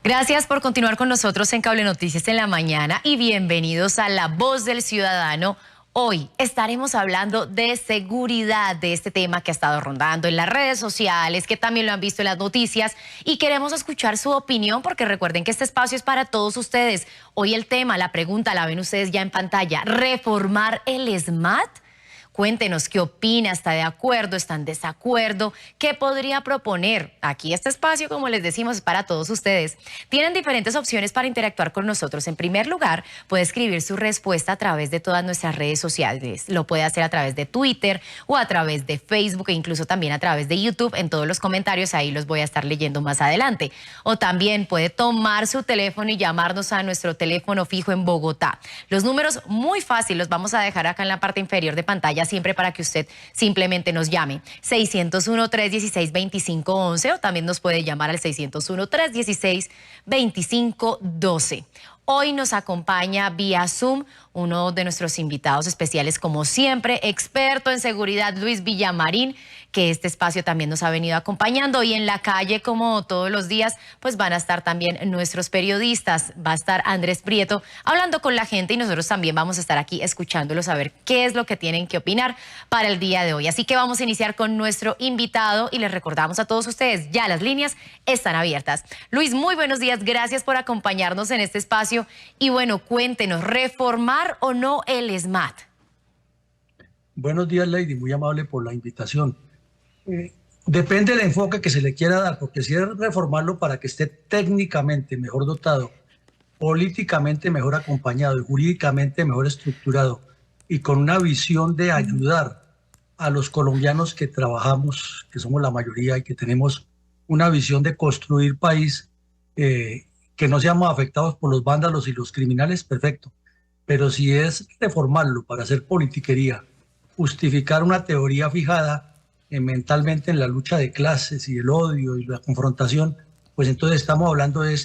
Gracias por continuar con nosotros en Cable Noticias en la mañana y bienvenidos a La Voz del Ciudadano. Hoy estaremos hablando de seguridad, de este tema que ha estado rondando en las redes sociales, que también lo han visto en las noticias, y queremos escuchar su opinión porque recuerden que este espacio es para todos ustedes. Hoy el tema, la pregunta, la ven ustedes ya en pantalla: ¿reformar el SMAT? Cuéntenos qué opina, está de acuerdo, está en desacuerdo, qué podría proponer. Aquí este espacio, como les decimos, es para todos ustedes. Tienen diferentes opciones para interactuar con nosotros. En primer lugar, puede escribir su respuesta a través de todas nuestras redes sociales. Lo puede hacer a través de Twitter o a través de Facebook e incluso también a través de YouTube. En todos los comentarios ahí los voy a estar leyendo más adelante. O también puede tomar su teléfono y llamarnos a nuestro teléfono fijo en Bogotá. Los números muy fáciles los vamos a dejar acá en la parte inferior de pantalla, siempre para que usted simplemente nos llame. 601-316-2511 o también nos puede llamar al 601-316-2512. Hoy nos acompaña vía Zoom uno de nuestros invitados especiales, como siempre, experto en seguridad, Luis Villamarín, que este espacio también nos ha venido acompañando. Y en la calle, como todos los días, pues van a estar también nuestros periodistas. Va a estar Andrés Prieto hablando con la gente y nosotros también vamos a estar aquí escuchándolos a ver qué es lo que tienen que opinar para el día de hoy. Así que vamos a iniciar con nuestro invitado y les recordamos a todos ustedes, ya las líneas están abiertas. Luis, muy buenos días, gracias por acompañarnos en este espacio. Y bueno, cuéntenos, ¿reformar o no el SMAT? Buenos días, Lady, muy amable por la invitación. Depende del enfoque que se le quiera dar, porque si es reformarlo para que esté técnicamente mejor dotado, políticamente mejor acompañado y jurídicamente mejor estructurado y con una visión de ayudar a los colombianos que trabajamos, que somos la mayoría y que tenemos una visión de construir país, que no seamos afectados por los vándalos y los criminales, perfecto. Pero si es reformarlo para hacer politiquería, justificar una teoría fijada mentalmente en la lucha de clases y el odio y la confrontación, pues entonces estamos hablando de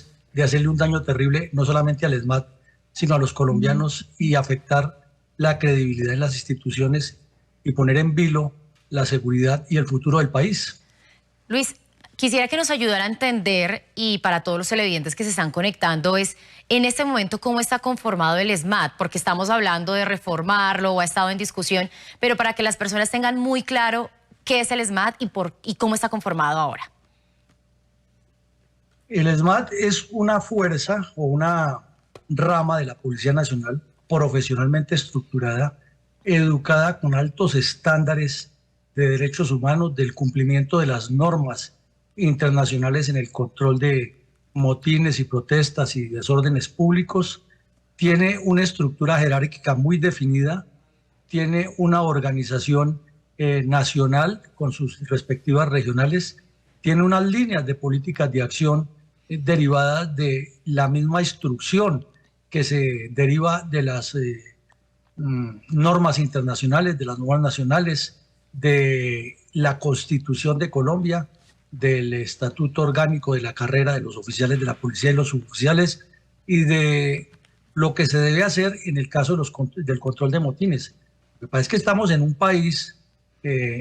hacerle un daño terrible no solamente al SMAT, sino a los colombianos y afectar la credibilidad en las instituciones y poner en vilo la seguridad y el futuro del país. Luis, quisiera que nos ayudara a entender, y para todos los televidentes que se están conectando, es en este momento cómo está conformado el SMAT, porque estamos hablando de reformarlo o ha estado en discusión, pero para que las personas tengan muy claro qué es el SMAT y cómo está conformado ahora. El SMAT es una fuerza o una rama de la Policía Nacional profesionalmente estructurada, educada con altos estándares de derechos humanos, del cumplimiento de las normas internacionales en el control de motines y protestas y desórdenes públicos. Tiene una estructura jerárquica muy definida, tiene una organización nacional con sus respectivas regionales, tiene unas líneas de políticas de acción derivadas de la misma instrucción que se deriva de las normas internacionales, de las normas nacionales, de la Constitución de Colombia, del Estatuto Orgánico de la Carrera de los Oficiales de la Policía y los Suboficiales, y de lo que se debe hacer en el caso del control de motines. Lo que pasa es que estamos en un país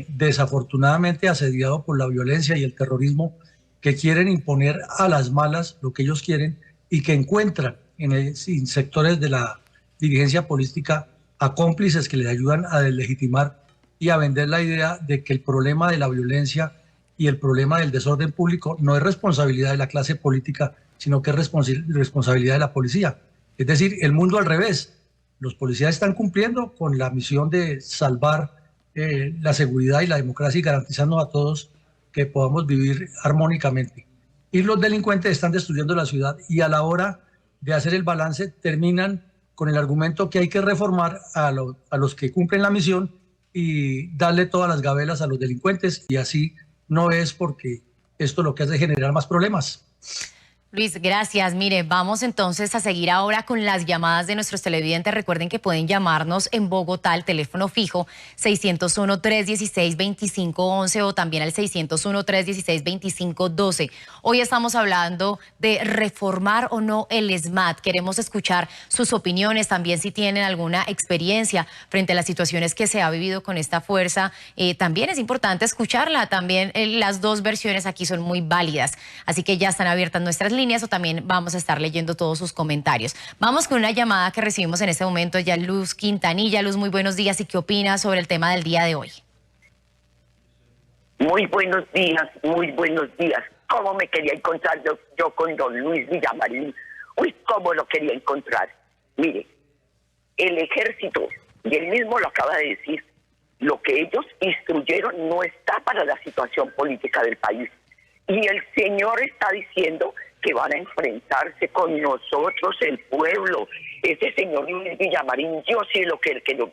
desafortunadamente asediado por la violencia y el terrorismo, que quieren imponer a las malas lo que ellos quieren y que encuentran en sectores de la dirigencia política a cómplices que les ayudan a deslegitimar y a vender la idea de que el problema de la violencia y el problema del desorden público no es responsabilidad de la clase política, sino que es responsabilidad de la policía. Es decir, el mundo al revés. Los policías están cumpliendo con la misión de salvar la seguridad y la democracia y garantizarnos a todos que podamos vivir armónicamente. Y los delincuentes están destruyendo la ciudad y a la hora de hacer el balance terminan con el argumento que hay que reformar a los que cumplen la misión y darle todas las gabelas a los delincuentes, y así no es, porque esto lo que hace es generar más problemas. Luis, gracias. Mire, vamos entonces a seguir ahora con las llamadas de nuestros televidentes. Recuerden que pueden llamarnos en Bogotá al teléfono fijo 601-316-2511 o también al 601-316-2512. Hoy estamos hablando de reformar o no el SMAT. Queremos escuchar sus opiniones, también si tienen alguna experiencia frente a las situaciones que se ha vivido con esta fuerza. También es importante escucharla. También las dos versiones aquí son muy válidas. Así que ya están abiertas nuestras líneas. líneas o también vamos a estar leyendo todos sus comentarios. Vamos con una llamada que recibimos en este momento, ya Luz Quintanilla. Luz, muy buenos días. ¿Y qué opinas sobre el tema del día de hoy? Muy buenos días, muy buenos días. ¿Cómo me quería encontrar yo con don Luis Villamarín? Uy, ¿cómo lo quería encontrar? Mire, el ejército, y él mismo lo acaba de decir, lo que ellos instruyeron no está para la situación política del país. Y el señor está diciendo que van a enfrentarse con nosotros, el pueblo. Ese señor Luis Villamarín, yo sí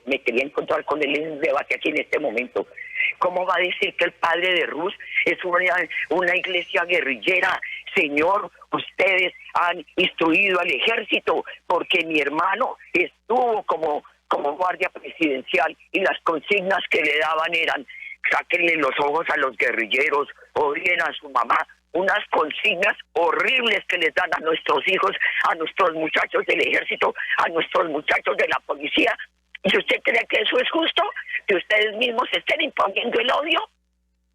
me quería encontrar con él en un debate aquí en este momento. ¿Cómo va a decir que el padre de Rus es una iglesia guerrillera? Señor, ustedes han instruido al ejército, porque mi hermano estuvo como guardia presidencial y las consignas que le daban eran: sáquenle los ojos a los guerrilleros, odien a su mamá. Unas consignas horribles que les dan a nuestros hijos, a nuestros muchachos del ejército, a nuestros muchachos de la policía. ¿Y usted cree que eso es justo? ¿Que ustedes mismos estén imponiendo el odio?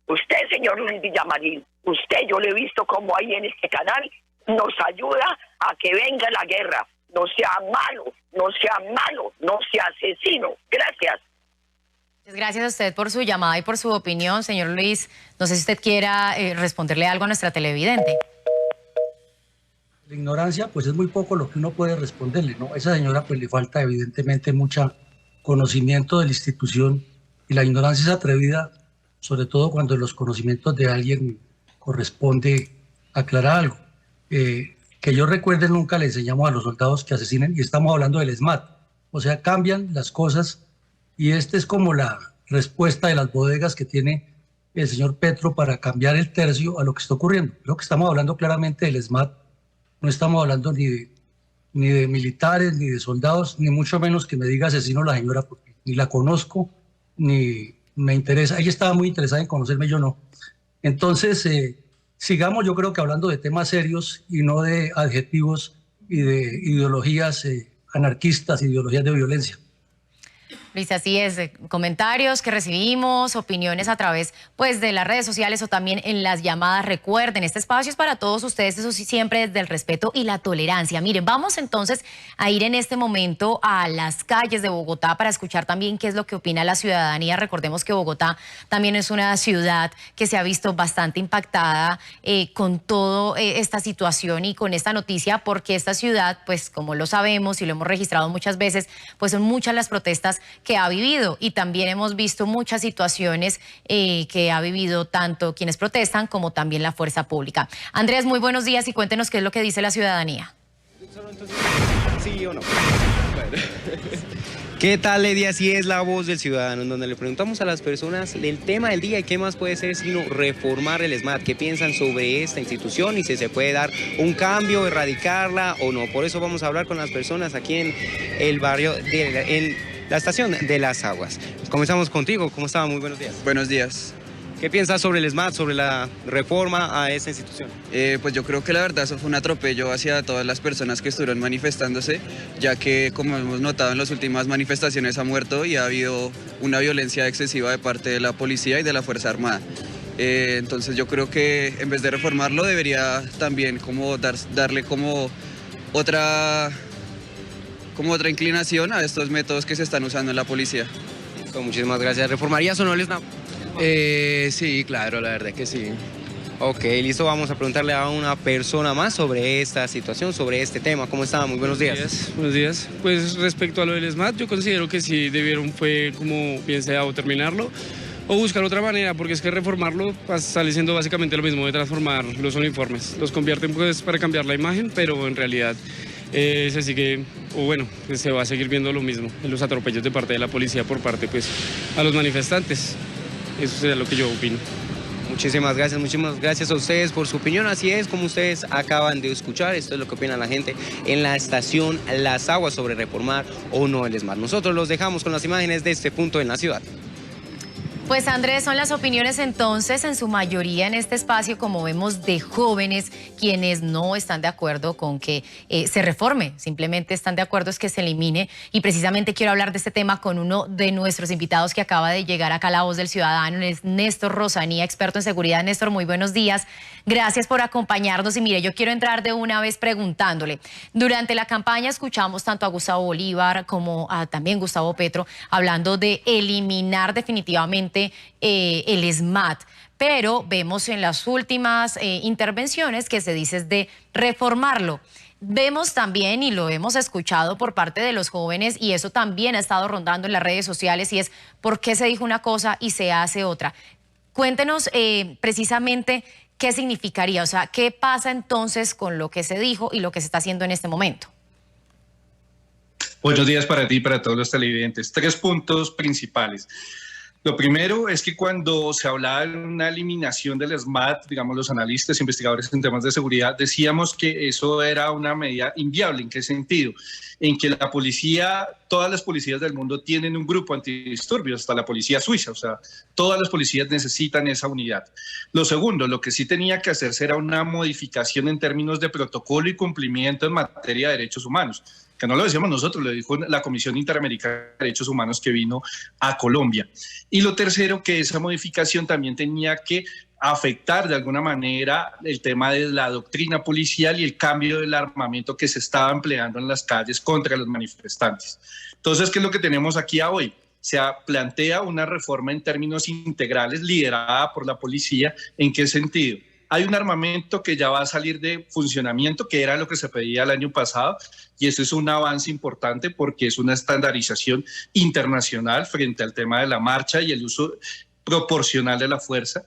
Usted, señor Luis Villamarín, usted, yo lo he visto como ahí en este canal, nos ayuda a que venga la guerra. No sea malo, no sea malo, no sea asesino. Gracias. Gracias a usted por su llamada y por su opinión, señor Luis. No sé si usted quiera responderle algo a nuestra televidente. La ignorancia, pues es muy poco lo que uno puede responderle, ¿no? A esa señora pues le falta evidentemente mucho conocimiento de la institución, y la ignorancia es atrevida, sobre todo cuando los conocimientos de alguien corresponde aclarar algo. Que yo recuerde, nunca le enseñamos a los soldados que asesinen, y estamos hablando del ESMAD. O sea, cambian las cosas, y esta es como la respuesta de las bodegas que tiene el señor Petro para cambiar el tercio a lo que está ocurriendo. Creo que estamos hablando claramente del ESMAD, no estamos hablando ni de militares, ni de soldados, ni mucho menos que me diga asesino la señora, porque ni la conozco, ni me interesa. Ella estaba muy interesada en conocerme, yo no. Entonces, sigamos, yo creo que hablando de temas serios y no de adjetivos y de ideologías anarquistas, ideologías de violencia. Luis, así es, comentarios que recibimos, opiniones a través pues de las redes sociales o también en las llamadas. Recuerden, este espacio es para todos ustedes, eso sí, siempre desde el respeto y la tolerancia. Miren, vamos entonces a ir en este momento a las calles de Bogotá para escuchar también qué es lo que opina la ciudadanía. Recordemos que Bogotá también es una ciudad que se ha visto bastante impactada con toda esta situación y con esta noticia, porque esta ciudad, pues como lo sabemos y lo hemos registrado muchas veces, pues son muchas las protestas que ha vivido, y también hemos visto muchas situaciones que ha vivido tanto quienes protestan como también la fuerza pública. Andrés, muy buenos días y cuéntenos qué es lo que dice la ciudadanía. ¿Sí o no? Bueno. ¿Qué tal, Lady? Así es La Voz del Ciudadano, en donde le preguntamos a las personas el tema del día y qué más puede ser sino reformar el ESMAD, qué piensan sobre esta institución y si se puede dar un cambio, erradicarla o no. Por eso vamos a hablar con las personas aquí en el barrio, en la estación de Las Aguas. Comenzamos contigo. ¿Cómo estaba? Muy buenos días. Buenos días. ¿Qué piensas sobre el ESMAD, sobre la reforma a esta institución? Pues yo creo que la verdad eso fue un atropello hacia todas las personas que estuvieron manifestándose, ya que, como hemos notado en las últimas manifestaciones, ha muerto y ha habido una violencia excesiva de parte de la policía y de la Fuerza Armada. Entonces yo creo que en vez de reformarlo debería también como darle como otra inclinación a estos métodos que se están usando en la policía. Muchísimas gracias. ¿Reformarías o no el ESMAD? Sí, claro, la verdad que sí. Ok, listo, vamos a preguntarle a una persona más sobre esta situación, sobre este tema. ¿Cómo está? Muy buenos días. Buenos días. Pues respecto a lo del ESMAD, yo considero que sí debieron, como bien sea, o terminarlo o buscar otra manera, porque es que reformarlo sale siendo básicamente lo mismo de transformar los uniformes. Los convierten pues para cambiar la imagen, pero en realidad se sigue, o bueno, pues se va a seguir viendo lo mismo, en los atropellos de parte de la policía por parte pues a los manifestantes. Eso sería lo que yo opino. Muchísimas gracias a ustedes por su opinión. Así es, como ustedes acaban de escuchar, esto es lo que opina la gente en la estación Las Aguas sobre reformar o no el ESMAD. Nosotros los dejamos con las imágenes de este punto en la ciudad. Pues Andrés, son las opiniones entonces en su mayoría en este espacio, como vemos, de jóvenes quienes no están de acuerdo con que se reforme, simplemente están de acuerdo es que se elimine, y precisamente quiero hablar de este tema con uno de nuestros invitados que acaba de llegar acá a La Voz del Ciudadano, es Néstor Rosanía, experto en seguridad. Néstor, muy buenos días, gracias por acompañarnos y mire, yo quiero entrar de una vez preguntándole, durante la campaña escuchamos tanto a Gustavo Bolívar como a también Gustavo Petro hablando de eliminar definitivamente el SMAT, pero vemos en las últimas intervenciones que se dice de reformarlo. Vemos también, y lo hemos escuchado por parte de los jóvenes, y eso también ha estado rondando en las redes sociales, y es por qué se dijo una cosa y se hace otra. Cuéntenos precisamente qué significaría, o sea, qué pasa entonces con lo que se dijo y lo que se está haciendo en este momento. Buenos días para ti y para todos los televidentes. 3 puntos principales. Lo primero es que cuando se hablaba de una eliminación del SMAT, digamos los analistas, investigadores en temas de seguridad, decíamos que eso era una medida inviable. ¿En qué sentido? En que la policía, todas las policías del mundo tienen un grupo antidisturbios, hasta la policía suiza, o sea, todas las policías necesitan esa unidad. Lo segundo, lo que sí tenía que hacerse era una modificación en términos de protocolo y cumplimiento en materia de derechos humanos, que no lo decíamos nosotros, lo dijo la Comisión Interamericana de Derechos Humanos que vino a Colombia. Y lo tercero, que esa modificación también tenía que afectar de alguna manera el tema de la doctrina policial y el cambio del armamento que se estaba empleando en las calles contra los manifestantes. Entonces, ¿qué es lo que tenemos aquí a hoy? Se plantea una reforma en términos integrales liderada por la policía. ¿En qué sentido? Hay un armamento que ya va a salir de funcionamiento, que era lo que se pedía el año pasado, y eso es un avance importante porque es una estandarización internacional frente al tema de la marcha y el uso proporcional de la fuerza.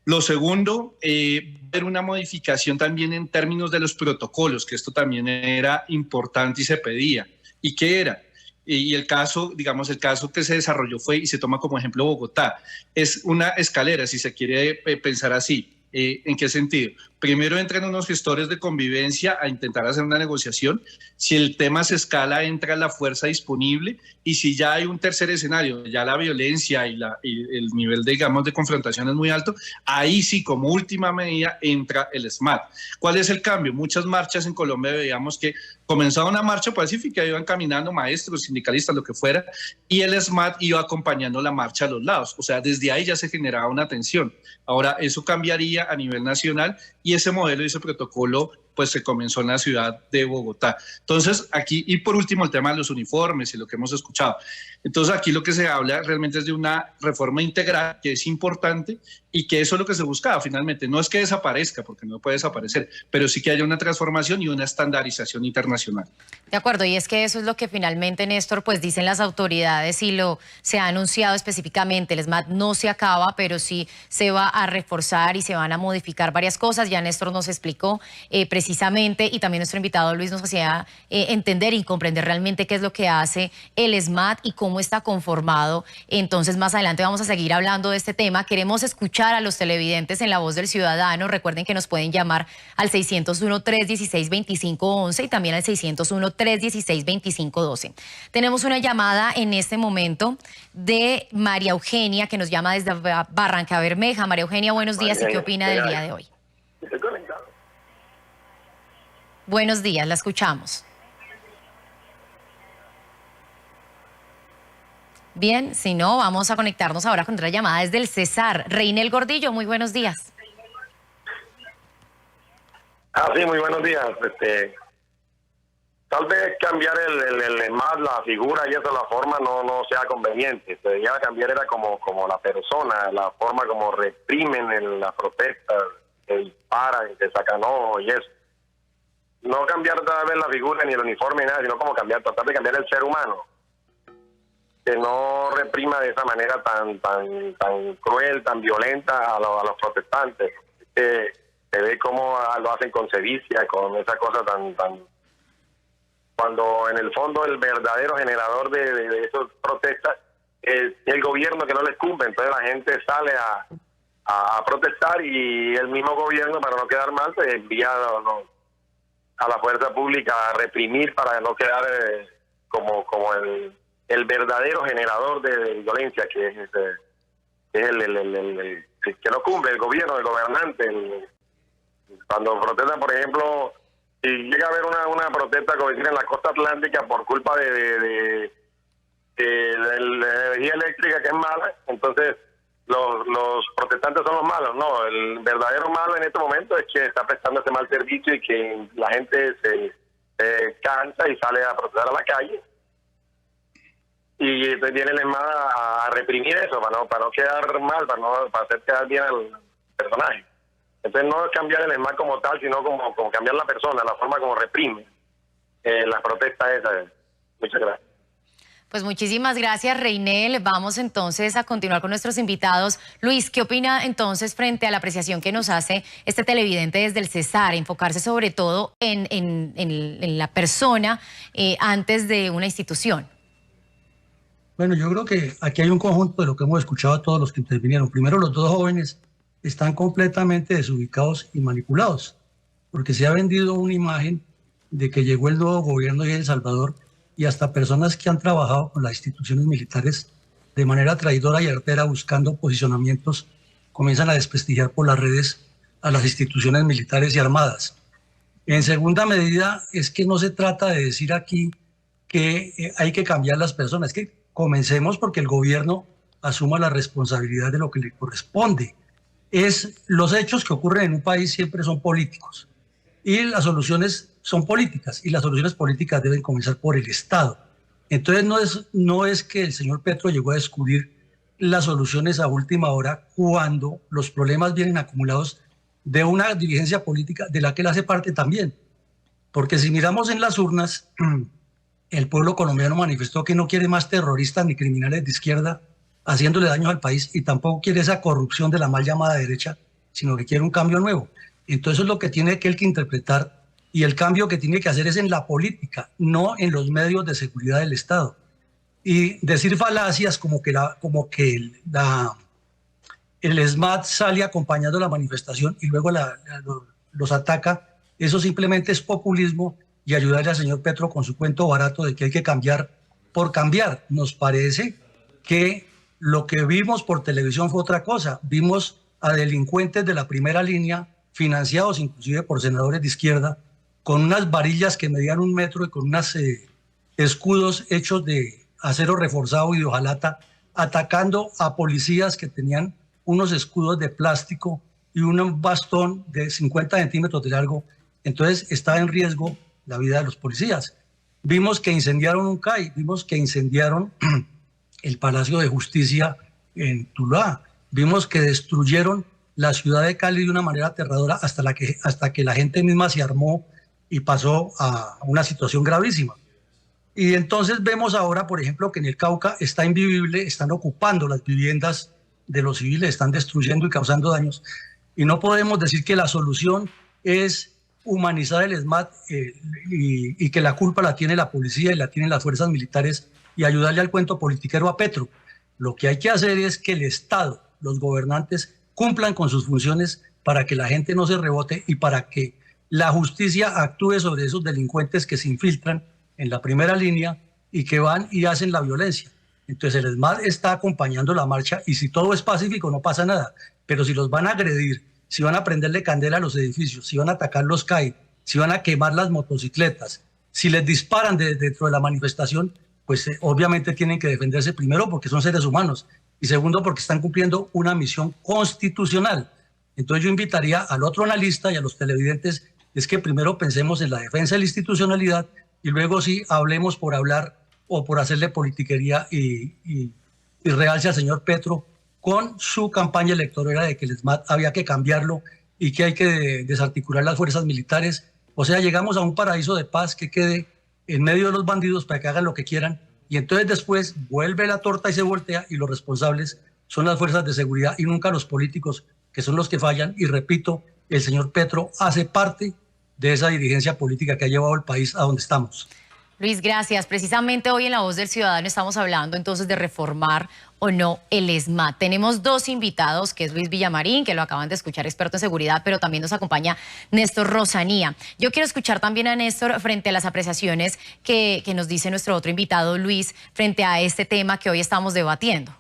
Lo segundo, ver una modificación también en términos de los protocolos, que esto también era importante y se pedía. ¿Y qué era? Y el caso, digamos, el caso que se desarrolló fue, y se toma como ejemplo Bogotá, es una escalera, si se quiere pensar así. ¿En qué sentido? Primero entran unos gestores de convivencia a intentar hacer una negociación. Si el tema se escala, entra la fuerza disponible, y si ya hay un tercer escenario, ya la violencia y el nivel, digamos, de confrontación es muy alto, ahí sí, como última medida, entra el SMAT. ¿Cuál es el cambio? Muchas marchas en Colombia veíamos que comenzaba una marcha pacífica, iban caminando maestros, sindicalistas, lo que fuera, y el SMAT iba acompañando la marcha a los lados. O sea, desde ahí ya se generaba una tensión. Ahora, eso cambiaría a nivel nacional, y ese modelo y ese protocolo pues se comenzó en la ciudad de Bogotá. Entonces aquí, y por último el tema de los uniformes y lo que hemos escuchado. Entonces aquí lo que se habla realmente es de una reforma integral que es importante, y que eso es lo que se buscaba finalmente. No es que desaparezca, porque no puede desaparecer, pero sí que haya una transformación y una estandarización internacional. De acuerdo, y es que eso es lo que finalmente, Néstor, pues dicen las autoridades, y se ha anunciado específicamente. El SMAT no se acaba, pero sí se va a reforzar y se van a modificar varias cosas. Ya Néstor nos explicó precisamente, y también nuestro invitado Luis nos hacía entender y comprender realmente qué es lo que hace el SMAT y cómo está conformado. Entonces más adelante vamos a seguir hablando de este tema. Queremos escuchar a los televidentes en La Voz del Ciudadano. Recuerden que nos pueden llamar al 601-316-2511 y también al 601-316-2512. Tenemos una llamada en este momento de María Eugenia, que nos llama desde Barranca Bermeja. María Eugenia, buenos días, ¿y qué opina del día de hoy? Buenos días, la escuchamos. Bien, si no, vamos a conectarnos ahora con otra llamada desde el Cesar. Reinel Gordillo, muy buenos días. Sí, muy buenos días. Tal vez cambiar el más la figura y eso, la forma no sea conveniente. Se debería cambiar era como la persona, la forma como reprimen las protestas, que disparan, que sacan ojos y eso. No cambiar tal vez la figura ni el uniforme ni nada, sino como tratar de cambiar el ser humano, que no reprima de esa manera tan cruel, tan violenta a los protestantes. Se ve cómo lo hacen con sevicia, con esa cosa tan cuando en el fondo el verdadero generador de esas protestas es el gobierno, que no les cumple. Entonces la gente sale a protestar, y el mismo gobierno, para no quedar mal, pues envía a la fuerza pública a reprimir para no quedar como el verdadero generador de violencia, que es es el que no cumple, el gobierno, el gobernante. Cuando protesta, por ejemplo, si llega a haber una protesta, como decir, en la costa atlántica por culpa de la energía eléctrica que es mala, entonces los protestantes son los malos. No, el verdadero malo en este momento es que está prestando ese mal servicio y que la gente se cansa y sale a protestar a la calle. Y entonces viene la ESMAD a reprimir eso, para no quedar mal, para hacer quedar bien al personaje. Entonces no es cambiar el ESMAD como tal, sino como cambiar la persona, la forma como reprime las protestas esas. Muchas gracias. Pues muchísimas gracias, Reinel. Vamos entonces a continuar con nuestros invitados. Luis, ¿qué opina entonces frente a la apreciación que nos hace este televidente desde el Cesar? Enfocarse sobre todo en la persona antes de una institución. Bueno, yo creo que aquí hay un conjunto de lo que hemos escuchado a todos los que intervinieron. Primero, los dos jóvenes están completamente desubicados y manipulados, porque se ha vendido una imagen de que llegó el nuevo gobierno de El Salvador y hasta personas que han trabajado con las instituciones militares de manera traidora y artera buscando posicionamientos comienzan a desprestigiar por las redes a las instituciones militares y armadas. En segunda medida, es que no se trata de decir aquí que hay que cambiar las personas, es que comencemos porque el gobierno asuma la responsabilidad de lo que le corresponde. Los hechos que ocurren en un país siempre son políticos y las soluciones son políticas y las soluciones políticas deben comenzar por el Estado. Entonces no es que el señor Petro llegó a descubrir las soluciones a última hora cuando los problemas vienen acumulados de una dirigencia política de la que él hace parte también. Porque si miramos en las urnas, el pueblo colombiano manifestó que no quiere más terroristas ni criminales de izquierda haciéndole daño al país y tampoco quiere esa corrupción de la mal llamada derecha, sino que quiere un cambio nuevo. Entonces es lo que tiene que interpretar y el cambio que tiene que hacer es en la política, no en los medios de seguridad del Estado. Y decir falacias como que el ESMAD sale acompañando la manifestación y luego los ataca, eso simplemente es populismo y ayudarle al señor Petro con su cuento barato de que hay que cambiar por cambiar. Nos parece que lo que vimos por televisión fue otra cosa. Vimos a delincuentes de la primera línea, financiados inclusive por senadores de izquierda, con unas varillas que medían 1 metro y con unos escudos hechos de acero reforzado y de hojalata, atacando a policías que tenían unos escudos de plástico y un bastón de 50 centímetros de largo. Entonces estaba en riesgo la vida de los policías. Vimos que incendiaron un CAI, vimos que incendiaron el Palacio de Justicia en Tuluá, vimos que destruyeron la ciudad de Cali de una manera aterradora hasta que la gente misma se armó y pasó a una situación gravísima. Y entonces vemos ahora, por ejemplo, que en el Cauca está invivible, están ocupando las viviendas de los civiles, están destruyendo y causando daños. Y no podemos decir que la solución es humanizar el ESMAD y que la culpa la tiene la policía y la tienen las fuerzas militares y ayudarle al cuento politiquero a Petro. Lo que hay que hacer es que el Estado, los gobernantes, cumplan con sus funciones para que la gente no se rebote y para que la justicia actúe sobre esos delincuentes que se infiltran en la primera línea y que van y hacen la violencia. Entonces el ESMAD está acompañando la marcha y si todo es pacífico no pasa nada, pero si los van a agredir, si van a prenderle candela a los edificios, si van a atacar los CAI, si van a quemar las motocicletas, si les disparan dentro de la manifestación, pues obviamente tienen que defenderse primero porque son seres humanos y segundo porque están cumpliendo una misión constitucional. Entonces yo invitaría al otro analista y a los televidentes es que primero pensemos en la defensa de la institucionalidad y luego sí hablemos por hablar o por hacerle politiquería y realce al señor Petro con su campaña electoral de que el ESMAD había que cambiarlo y que hay que desarticular las fuerzas militares. O sea, llegamos a un paraíso de paz que quede en medio de los bandidos para que hagan lo que quieran y entonces después vuelve la torta y se voltea y los responsables son las fuerzas de seguridad y nunca los políticos que son los que fallan. Y repito, el señor Petro hace parte de esa dirigencia política que ha llevado el país a donde estamos. Luis, gracias. Precisamente hoy en La Voz del Ciudadano estamos hablando entonces de reformar o no el ESMAD. Tenemos dos invitados, que es Luis Villamarín, que lo acaban de escuchar, experto en seguridad, pero también nos acompaña Néstor Rosanía. Yo quiero escuchar también a Néstor frente a las apreciaciones que nos dice nuestro otro invitado, Luis, frente a este tema que hoy estamos debatiendo.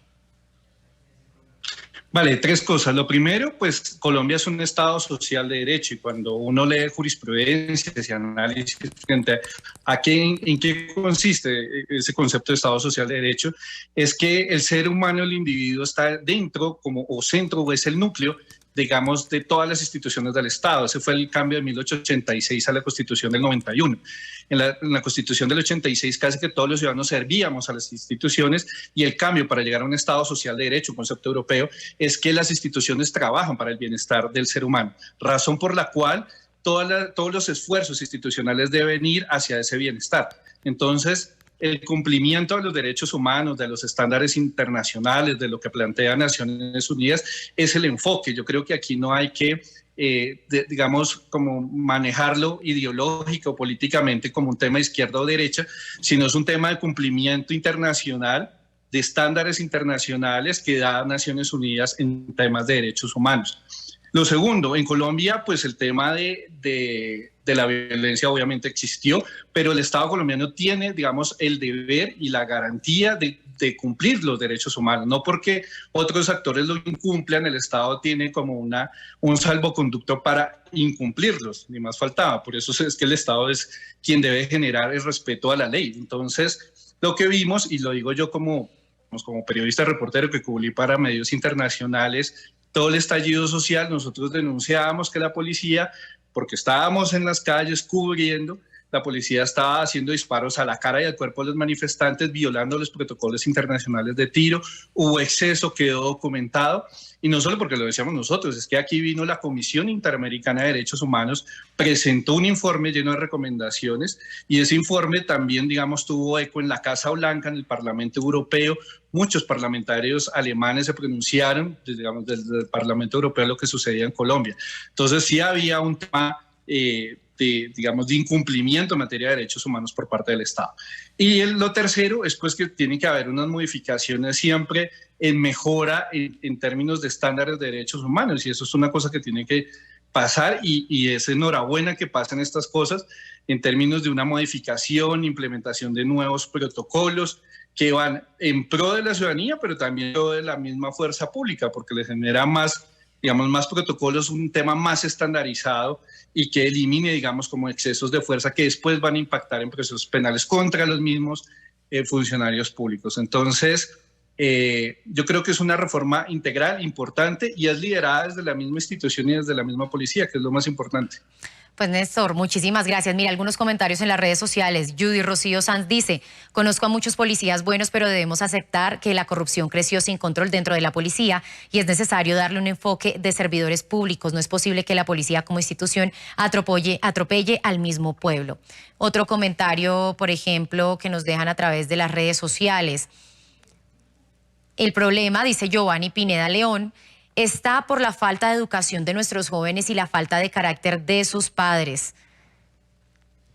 Vale, tres cosas. Lo primero, pues Colombia es un Estado social de derecho y cuando uno lee jurisprudencia y análisis frente a en qué consiste ese concepto de Estado social de derecho, es que el ser humano, el individuo, está dentro como o centro o es el núcleo, digamos, de todas las instituciones del Estado. Ese fue el cambio de 1886 a la Constitución del 91. En la Constitución del 86 casi que todos los ciudadanos servíamos a las instituciones y el cambio para llegar a un Estado social de derecho, un concepto europeo, es que las instituciones trabajan para el bienestar del ser humano, razón por la cual todos los esfuerzos institucionales deben ir hacia ese bienestar. Entonces, el cumplimiento de los derechos humanos, de los estándares internacionales, de lo que plantea Naciones Unidas, es el enfoque. Yo creo que aquí no hay que, digamos, como manejarlo ideológico o políticamente como un tema de izquierda o derecha, sino es un tema de cumplimiento internacional, de estándares internacionales que da Naciones Unidas en temas de derechos humanos. Lo segundo, en Colombia, pues el tema de la violencia obviamente existió, pero el Estado colombiano tiene, digamos, el deber y la garantía de cumplir los derechos humanos. No porque otros actores lo incumplan, el Estado tiene como un salvoconducto para incumplirlos, ni más faltaba. Por eso es que el Estado es quien debe generar el respeto a la ley. Entonces, lo que vimos, y lo digo yo como periodista reportero que cubrí para medios internacionales, todo el estallido social, nosotros denunciábamos que la policía, porque estábamos en las calles cubriendo, la policía estaba haciendo disparos a la cara y al cuerpo de los manifestantes, violando los protocolos internacionales de tiro, hubo exceso, quedó documentado, y no solo porque lo decíamos nosotros, es que aquí vino la Comisión Interamericana de Derechos Humanos, presentó un informe lleno de recomendaciones, y ese informe también, digamos, tuvo eco en la Casa Blanca, en el Parlamento Europeo. Muchos parlamentarios alemanes se pronunciaron, digamos, desde el Parlamento Europeo lo que sucedía en Colombia. Entonces sí había un tema digamos, de incumplimiento en materia de derechos humanos por parte del Estado. Y lo tercero es pues que tiene que haber unas modificaciones siempre en mejora en términos de estándares de derechos humanos, y eso es una cosa que tiene que pasar, y es enhorabuena que pasen estas cosas en términos de una modificación, implementación de nuevos protocolos que van en pro de la ciudadanía, pero también en pro de la misma fuerza pública, porque le genera más, digamos, más protocolos, un tema más estandarizado y que elimine, digamos, como excesos de fuerza que después van a impactar en procesos penales contra los mismos funcionarios públicos. Entonces, yo creo que es una reforma integral, importante, y es liderada desde la misma institución y desde la misma policía, que es lo más importante. Pues Néstor, muchísimas gracias. Mira, algunos comentarios en las redes sociales. Judy Rocío Sanz dice: conozco a muchos policías buenos, pero debemos aceptar que la corrupción creció sin control dentro de la policía y es necesario darle un enfoque de servidores públicos. No es posible que la policía como institución atropelle al mismo pueblo. Otro comentario, por ejemplo, que nos dejan a través de las redes sociales. El problema, dice Giovanni Pineda León, está por la falta de educación de nuestros jóvenes y la falta de carácter de sus padres.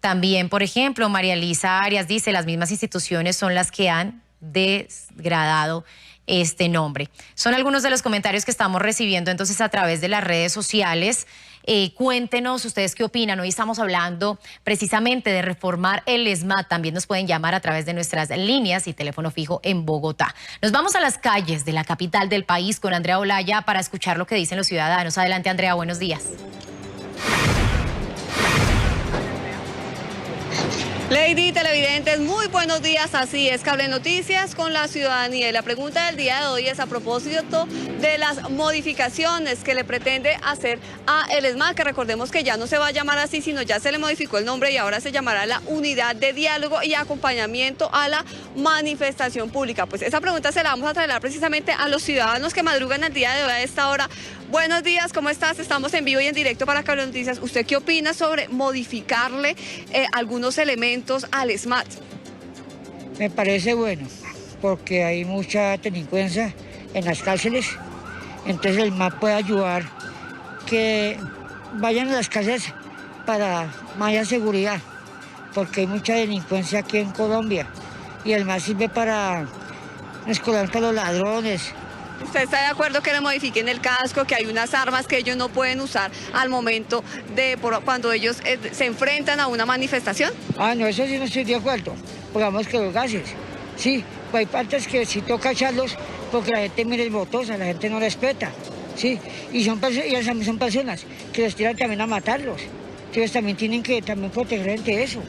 También, por ejemplo, María Elisa Arias dice: las mismas instituciones son las que han degradado este nombre. Son algunos de los comentarios que estamos recibiendo entonces a través de las redes sociales. Cuéntenos ustedes qué opinan. Hoy estamos hablando precisamente de reformar el ESMAD. También nos pueden llamar a través de nuestras líneas y teléfono fijo en Bogotá. Nos vamos a las calles de la capital del país con Andrea Olaya para escuchar lo que dicen los ciudadanos. Adelante, Andrea, buenos días. Lady, televidentes, muy buenos días. Así es, Cable Noticias con la ciudadanía. Y la pregunta del día de hoy es a propósito de las modificaciones que le pretende hacer a el ESMAD, que recordemos que ya no se va a llamar así, sino ya se le modificó el nombre y ahora se llamará la Unidad de Diálogo y Acompañamiento a la Manifestación Pública. Pues esa pregunta se la vamos a trasladar precisamente a los ciudadanos que madrugan el día de hoy a esta hora. Buenos días, ¿cómo estás? Estamos en vivo y en directo para Cable Noticias. ¿Usted qué opina sobre modificarle algunos elementos al ESMAD? Me parece bueno, porque hay mucha delincuencia en las cárceles, entonces el ESMAD puede ayudar que vayan a las cárceles para mayor seguridad, porque hay mucha delincuencia aquí en Colombia, y el ESMAD sirve para escolar para los ladrones. ¿Usted está de acuerdo que le modifiquen el casco, que hay unas armas que ellos no pueden usar al momento de cuando ellos se enfrentan a una manifestación? No, eso sí no estoy de acuerdo. Pongamos que los gases, sí, pues hay partes que si toca echarlos, porque la gente mira es botosa, la gente no respeta, ¿sí? Y son personas que los tiran también a matarlos. Entonces también tienen que proteger ante eso.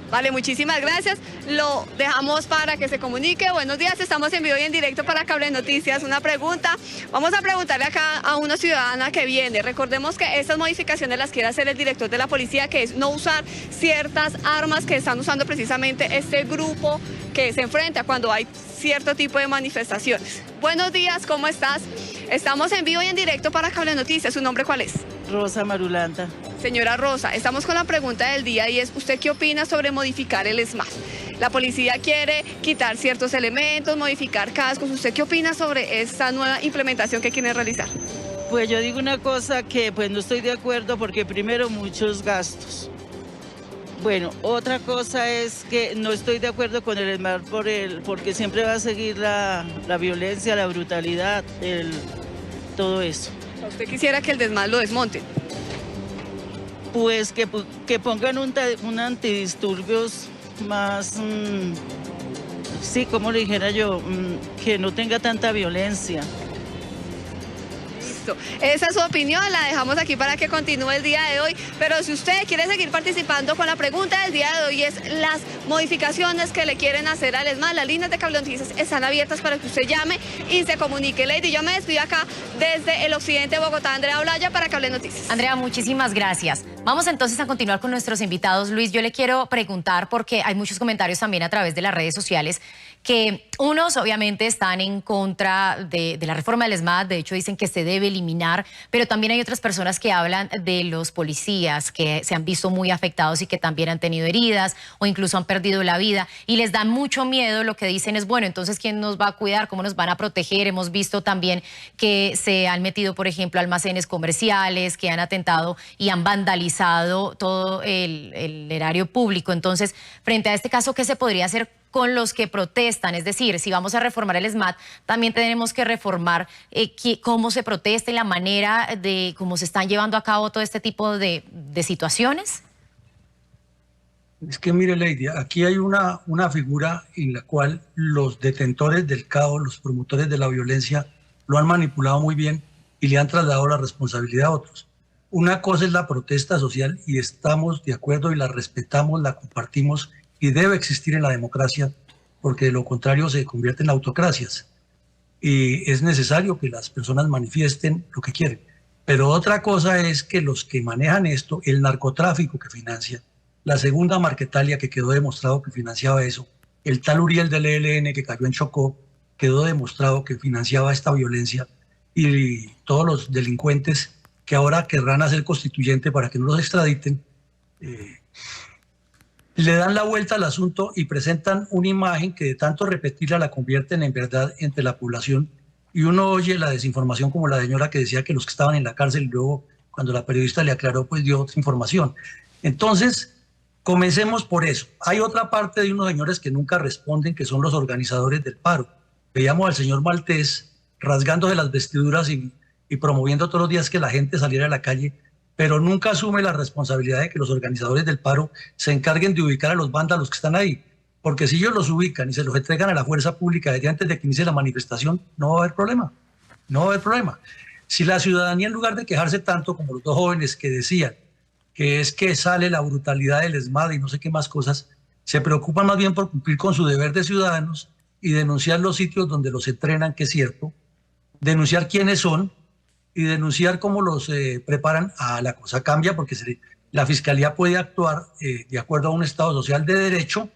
Vale, muchísimas gracias. Lo dejamos para que se comunique. Buenos días, estamos en vivo y en directo para Cable Noticias. Una pregunta. Vamos a preguntarle acá a una ciudadana que viene. Recordemos que estas modificaciones las quiere hacer el director de la policía, que es no usar ciertas armas que están usando precisamente este grupo que se enfrenta cuando hay cierto tipo de manifestaciones. Buenos días, ¿cómo estás? Estamos en vivo y en directo para Cable Noticias. ¿Su nombre cuál es? Rosa Marulanda. Señora Rosa, estamos con la pregunta del día y es, ¿usted qué opina sobre modificar el SMAT? La policía quiere quitar ciertos elementos, modificar cascos. ¿Usted qué opina sobre esta nueva implementación que quieren realizar? Pues yo digo una cosa que pues no estoy de acuerdo porque primero muchos gastos. Bueno, otra cosa es que no estoy de acuerdo con el SMAT porque siempre va a seguir la violencia, la brutalidad, todo eso. ¿Usted quisiera que el SMAT lo desmonten? Pues que pongan un antidisturbios más, sí, como le dijera yo, que no tenga tanta violencia. Listo. Esa es su opinión, la dejamos aquí para que continúe el día de hoy, pero si usted quiere seguir participando con la pregunta del día de hoy es las modificaciones que le quieren hacer al SMAT, las líneas de Cable Noticias están abiertas para que usted llame y se comunique. Lady, yo me despido acá desde el occidente de Bogotá, Andrea Olaya para Cable Noticias. Andrea, muchísimas gracias. Vamos entonces a continuar con nuestros invitados. Luis, yo le quiero preguntar, porque hay muchos comentarios también a través de las redes sociales, que unos obviamente están en contra de la reforma del SMAT, de hecho dicen que se debe eliminar, pero también hay otras personas que hablan de los policías que se han visto muy afectados y que también han tenido heridas o incluso han perdido la vida y les da mucho miedo. Lo que dicen es, bueno, entonces ¿quién nos va a cuidar? ¿Cómo nos van a proteger? Hemos visto también que se han metido, por ejemplo, almacenes comerciales, que han atentado y han vandalizado todo el erario público. Entonces, frente a este caso, ¿qué se podría hacer con los que protestan? Es decir, si vamos a reformar el SMAT, también tenemos que reformar cómo se protesta y la manera de cómo se están llevando a cabo todo este tipo de situaciones. Es que mire, Lady, aquí hay una figura en la cual los detentores del caos, los promotores de la violencia, lo han manipulado muy bien y le han trasladado la responsabilidad a otros. Una cosa es la protesta social y estamos de acuerdo y la respetamos, la compartimos y debe existir en la democracia, porque de lo contrario se convierte en autocracias. Y es necesario que las personas manifiesten lo que quieren. Pero otra cosa es que los que manejan esto, el narcotráfico que financia, la segunda Marquetalia que quedó demostrado que financiaba eso, el tal Uriel del ELN que cayó en Chocó, quedó demostrado que financiaba esta violencia, y todos los delincuentes que ahora querrán hacer constituyente para que no los extraditen, le dan la vuelta al asunto y presentan una imagen que de tanto repetirla la convierten en verdad entre la población, y uno oye la desinformación como la señora que decía que los que estaban en la cárcel, y luego cuando la periodista le aclaró pues dio otra información. Entonces comencemos por eso. Hay otra parte de unos señores que nunca responden, que son los organizadores del paro. Veíamos al señor Maltés rasgándose las vestiduras y promoviendo todos los días que la gente saliera a la calle, pero nunca asume la responsabilidad de que los organizadores del paro se encarguen de ubicar a los vándalos que están ahí, porque si ellos los ubican y se los entregan a la fuerza pública desde antes de que inicie la manifestación, no va a haber problema, no va a haber problema. Si la ciudadanía, en lugar de quejarse tanto como los dos jóvenes que decían que es que sale la brutalidad del SMAT y no sé qué más cosas, se preocupan más bien por cumplir con su deber de ciudadanos y denunciar los sitios donde los entrenan, que es cierto, denunciar quiénes son, y denunciar cómo los preparan, la cosa cambia, porque la Fiscalía puede actuar de acuerdo a un Estado social de derecho,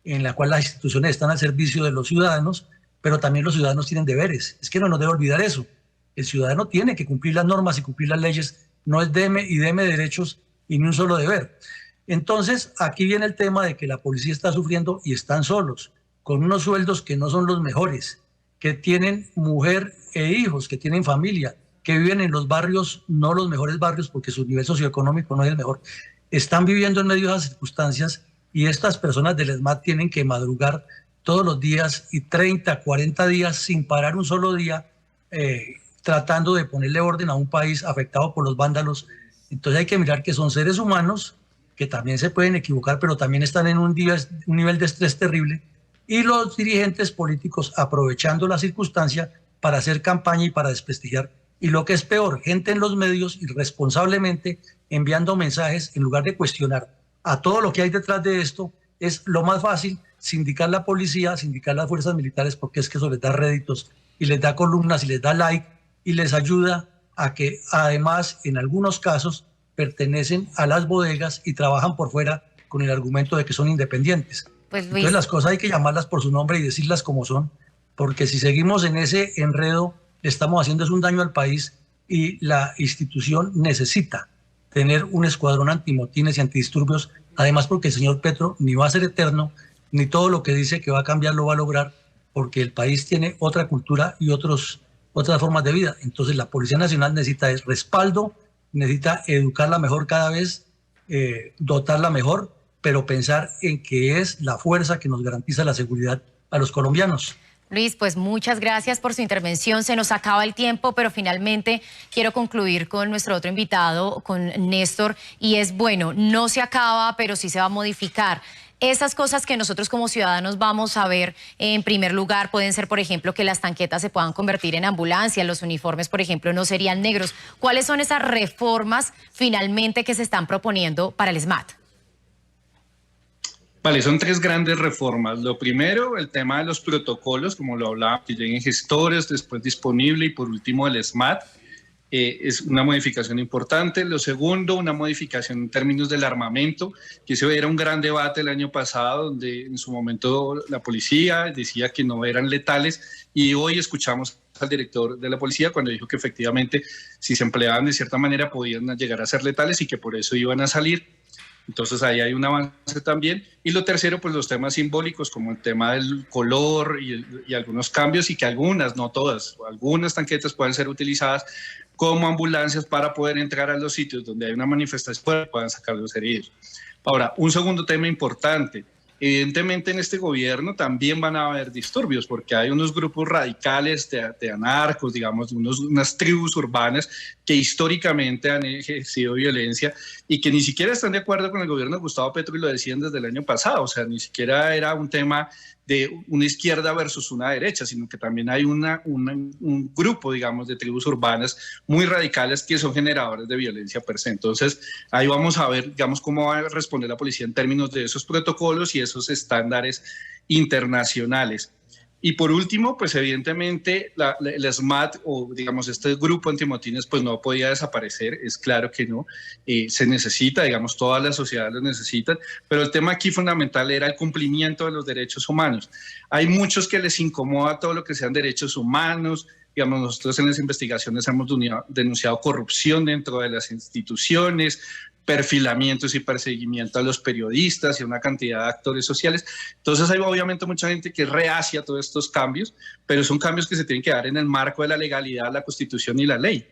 en la cual las instituciones están al servicio de los ciudadanos, pero también los ciudadanos tienen deberes. Es que no nos debe olvidar eso. El ciudadano tiene que cumplir las normas y cumplir las leyes, no es deme y deme derechos y ni un solo deber. Entonces, aquí viene el tema de que la policía está sufriendo y están solos, con unos sueldos que no son los mejores, que tienen mujer e hijos, que tienen familia, que viven en los barrios, no los mejores barrios, porque su nivel socioeconómico no es el mejor. Están viviendo en medio de esas circunstancias y estas personas del SMAT tienen que madrugar todos los días y 30, 40 días sin parar un solo día, tratando de ponerle orden a un país afectado por los vándalos. Entonces hay que mirar que son seres humanos que también se pueden equivocar, pero también están en un nivel de estrés terrible, y los dirigentes políticos aprovechando la circunstancia para hacer campaña y para desprestigiar. Y lo que es peor, gente en los medios irresponsablemente enviando mensajes en lugar de cuestionar a todo lo que hay detrás de esto. Es lo más fácil sindicar la policía, sindicar las fuerzas militares, porque es que eso les da réditos y les da columnas y les da like y les ayuda a que además en algunos casos pertenecen a las bodegas y trabajan por fuera con el argumento de que son independientes. Pues, Luis, entonces las cosas hay que llamarlas por su nombre y decirlas como son, porque si seguimos en ese enredo le estamos haciendo un daño al país, y la institución necesita tener un escuadrón antimotines y antidisturbios, además porque el señor Petro ni va a ser eterno, ni todo lo que dice que va a cambiar lo va a lograr, porque el país tiene otra cultura y otras formas de vida. Entonces la Policía Nacional necesita respaldo, necesita educarla mejor cada vez, dotarla mejor, pero pensar en que es la fuerza que nos garantiza la seguridad a los colombianos. Luis, pues muchas gracias por su intervención. Se nos acaba el tiempo, pero finalmente quiero concluir con nuestro otro invitado, con Néstor, y es, bueno, no se acaba, pero sí se va a modificar. Esas cosas que nosotros como ciudadanos vamos a ver, en primer lugar, pueden ser, por ejemplo, que las tanquetas se puedan convertir en ambulancias, los uniformes, por ejemplo, no serían negros. ¿Cuáles son esas reformas finalmente que se están proponiendo para el SMAT? Vale, son tres grandes reformas. Lo primero, el tema de los protocolos, como lo hablaba, que lleguen gestores, después disponible, y por último el SMAT. Es una modificación importante. Lo segundo, una modificación en términos del armamento, que eso era un gran debate el año pasado, donde en su momento la policía decía que no eran letales, y hoy escuchamos al director de la policía cuando dijo que efectivamente si se empleaban de cierta manera podían llegar a ser letales y que por eso iban a salir. Entonces ahí hay un avance también. Y lo tercero, pues los temas simbólicos, como el tema del color y algunos cambios, y que algunas, no todas, algunas tanquetas pueden ser utilizadas como ambulancias para poder entrar a los sitios donde hay una manifestación y puedan sacar los heridos. Ahora, un segundo tema importante. Evidentemente en este gobierno también van a haber disturbios, porque hay unos grupos radicales de anarcos, digamos, unas tribus urbanas que históricamente han ejercido violencia y que ni siquiera están de acuerdo con el gobierno de Gustavo Petro, y lo decían desde el año pasado. O sea, ni siquiera era un tema de una izquierda versus una derecha, sino que también hay un grupo, digamos, de tribus urbanas muy radicales que son generadores de violencia per se. Entonces, ahí vamos a ver, digamos, cómo va a responder la policía en términos de esos protocolos y esos estándares internacionales. Y por último, pues evidentemente el SMAT, o digamos este grupo antimotines, pues no podía desaparecer, es claro que no, se necesita, digamos, todas las sociedades lo necesitan, pero el tema aquí fundamental era el cumplimiento de los derechos humanos. Hay muchos que les incomoda todo lo que sean derechos humanos. Digamos, nosotros en las investigaciones hemos denunciado corrupción dentro de las instituciones, perfilamientos y perseguimiento a los periodistas y a una cantidad de actores sociales. Entonces hay obviamente mucha gente que es reacia a todos estos cambios, pero son cambios que se tienen que dar en el marco de la legalidad, la Constitución y la ley.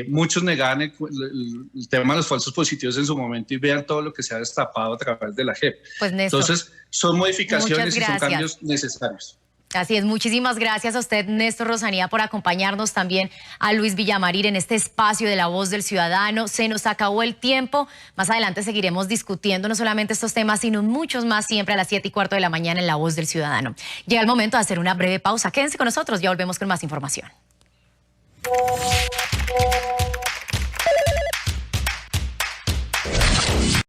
Muchos negaban el tema de los falsos positivos en su momento, y vean todo lo que se ha destapado a través de la JEP. Pues, Néstor, entonces son modificaciones y son cambios necesarios. Así es, muchísimas gracias a usted, Néstor Rosanía, por acompañarnos, también a Luis Villamarín en este espacio de La Voz del Ciudadano. Se nos acabó el tiempo. Más adelante seguiremos discutiendo no solamente estos temas, sino muchos más, siempre a las 7:15 de la mañana en La Voz del Ciudadano. Llega el momento de hacer una breve pausa. Quédense con nosotros, ya volvemos con más información.